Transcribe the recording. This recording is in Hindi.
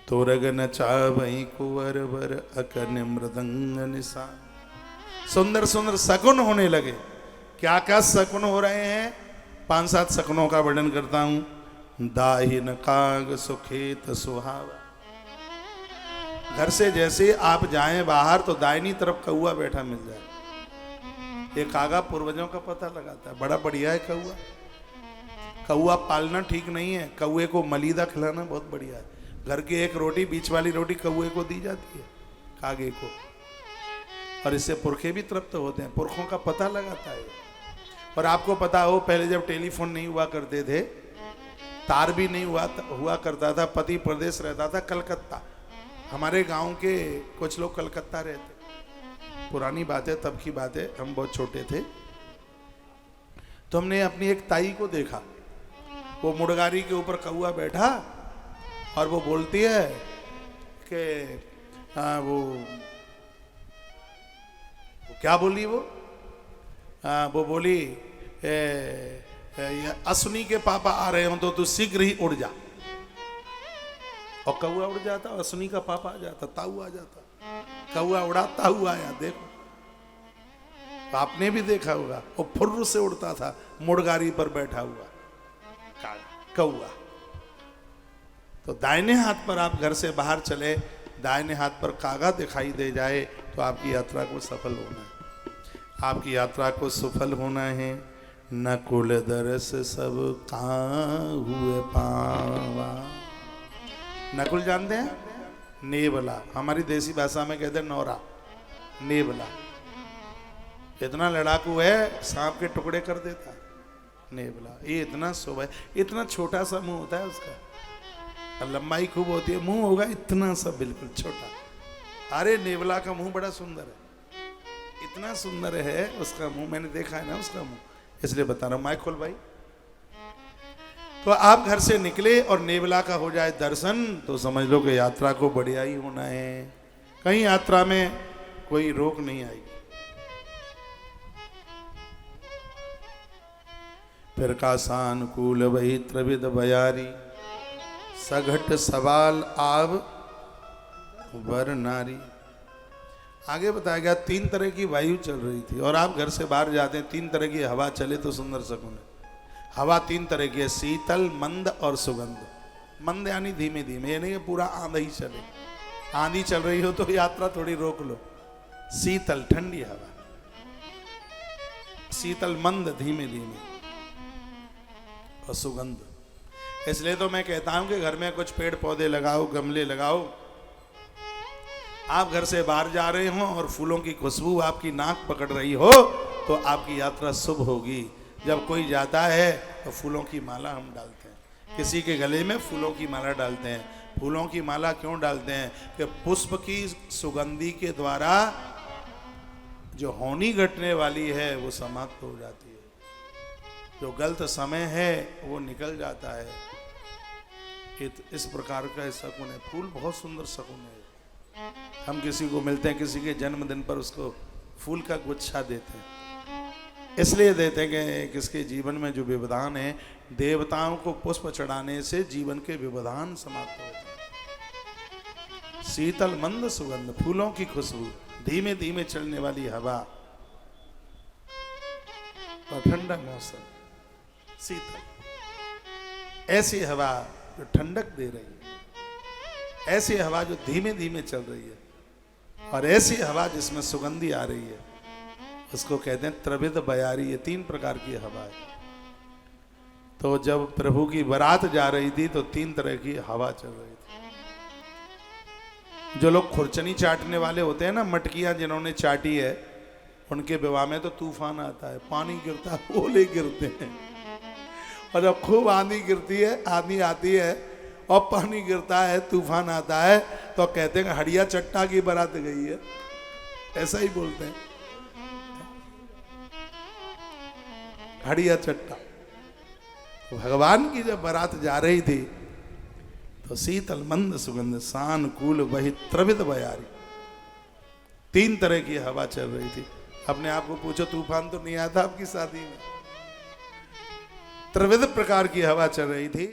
तोरग नचावई कुंवर वर अकन मृदंग निशान। सुंदर सुंदर शकुन होने लगे। क्या क्या शकुन हो रहे हैं, 5-7 शकुनों का वर्णन करता हूं। दाहिन काग सुखेत सुहावा। घर से जैसे आप जाएं बाहर तो दाहिनी तरफ कौआ बैठा मिल जाए। ये कागा पूर्वजों का पता लगाता है, बड़ा बढ़िया है कौआ। कौआ पालना ठीक नहीं है, कौए को मलीदा खिलाना बहुत बढ़िया है। घर की एक रोटी, बीच वाली रोटी कौए को दी जाती है, कागे को, और इससे पुरखे भी तृप्त होते हैं। पुरखों का पता लगाता है। और आपको पता हो, पहले जब टेलीफोन नहीं हुआ करते थे, तार भी नहीं हुआ करता था, पति प्रदेश रहता था कलकत्ता। हमारे गांव के कुछ लोग कलकत्ता रहते, पुरानी बात है, तब की बात है, हम बहुत छोटे थे। तो हमने अपनी एक ताई को देखा, वो मुड़गारी के ऊपर कौआ बैठा और वो बोलती है कि वो क्या बोली वो बोली अश्विनी के पापा आ रहे हो तो तू शीघ्र ही उड़ जा। और कौआ उड़ जाता, अश्विनी का पापा आ जाता, ताऊ आ जाता। कौआ उड़ा, ताऊ आया। देखो, आपने भी देखा होगा, वो फुर्र से उड़ता था मुड़गारी पर बैठा हुआ कौआ। तो दाहिने हाथ पर आप घर से बाहर चले, दाहिने हाथ पर कागा दिखाई दे जाए तो आपकी यात्रा को सफल होना है। आपकी यात्रा को सफल होना है। नकुल दरस सब कहाँ हुए पावा। नकुल जानते हैं? नेवला, हमारी देसी भाषा में कहते हैं नौरा। नेवला इतना लड़ाकू है, सांप के टुकड़े कर देता है। नेवला ये इतना शुभ है, इतना छोटा सा मुंह होता है उसका, लंबाई खूब होती है, मुंह होगा इतना सा बिल्कुल छोटा। अरे नेवला का मुंह बड़ा सुंदर है, इतना सुंदर है उसका मुंह, मैंने देखा है ना उसका मुंह, इसलिए बता रहा हूं। माइक खोल भाई। तो आप घर से निकले और नेवला का हो जाए दर्शन तो समझ लो कि यात्रा को बढ़िया ही होना है। कहीं यात्रा में कोई रोक नहीं आएगी। फिर का सानुकूल वही त्रिविध बयारी, सघट सवाल आव वर नारी। आगे बताया गया 3 तरह की वायु चल रही थी और आप घर से बाहर जाते हैं, 3 तरह की हवा चले तो सुंदर शकुन है। हवा 3 तरह की है, शीतल, मंद और सुगंध। मंद यानी धीमे धीमे, ये नहीं पूरा आंधी चले। आंधी चल रही हो तो यात्रा थोड़ी रोक लो। शीतल ठंडी हवा, शीतल मंद धीमे धीमे, और सुगंध। इसलिए तो मैं कहता हूं कि घर में कुछ पेड़ पौधे लगाओ, गमले लगाओ। आप घर से बाहर जा रहे हो और फूलों की खुशबू आपकी नाक पकड़ रही हो तो आपकी यात्रा शुभ होगी। जब कोई जाता है तो फूलों की माला हम डालते हैं, किसी के गले में फूलों की माला डालते हैं। फूलों की माला क्यों डालते हैं? कि पुष्प की सुगंधी के द्वारा जो होनी घटने वाली है वो समाप्त हो जाती है, जो गलत समय है वो निकल जाता है। इस प्रकार का शकुन है। फूल बहुत सुंदर शकुन है। हम किसी को मिलते हैं, किसी के जन्मदिन पर उसको फूल का गुच्छा देते हैं, इसलिए देते हैं कि किसके जीवन में जो व्यवधान है, देवताओं को पुष्प चढ़ाने से जीवन के व्यवधान समाप्त होते हैं। शीतल मंद सुगंध, फूलों की खुशबू, धीमे धीमे चलने वाली हवा और ठंडा मौसम, शीतल। ऐसी हवा जो ठंडक दे रही है, ऐसी हवा जो धीमे धीमे चल रही है, और ऐसी हवा जिसमें सुगंधी आ रही है, उसको कहते हैं त्रिविध बयारी। ये 3 प्रकार की हवा है। तो जब प्रभु की बारात जा रही थी तो 3 तरह की हवा चल रही थी। जो लोग खुरचनी चाटने वाले होते हैं ना, मटकियां जिन्होंने चाटी है, उनके विवाह में तो तूफान आता है, पानी गिरता है, ओले गिरते हैं। और जब खूब आंधी गिरती है, आंधी आती है और पानी गिरता है, तूफान आता है, तो कहते हैं हड़िया चट्टा की बारात गई है, ऐसा ही बोलते हैं, हड़िया चट्टा। भगवान की जब बारात जा रही थी तो शीतल मंद सुगंध, सानुकूल वही त्रिविध बयारी, 3 तरह की हवा चल रही थी। अपने आप को पूछो, तूफान तो नहीं आया था आपकी शादी में? त्रिविध प्रकार की हवा चल रही थी।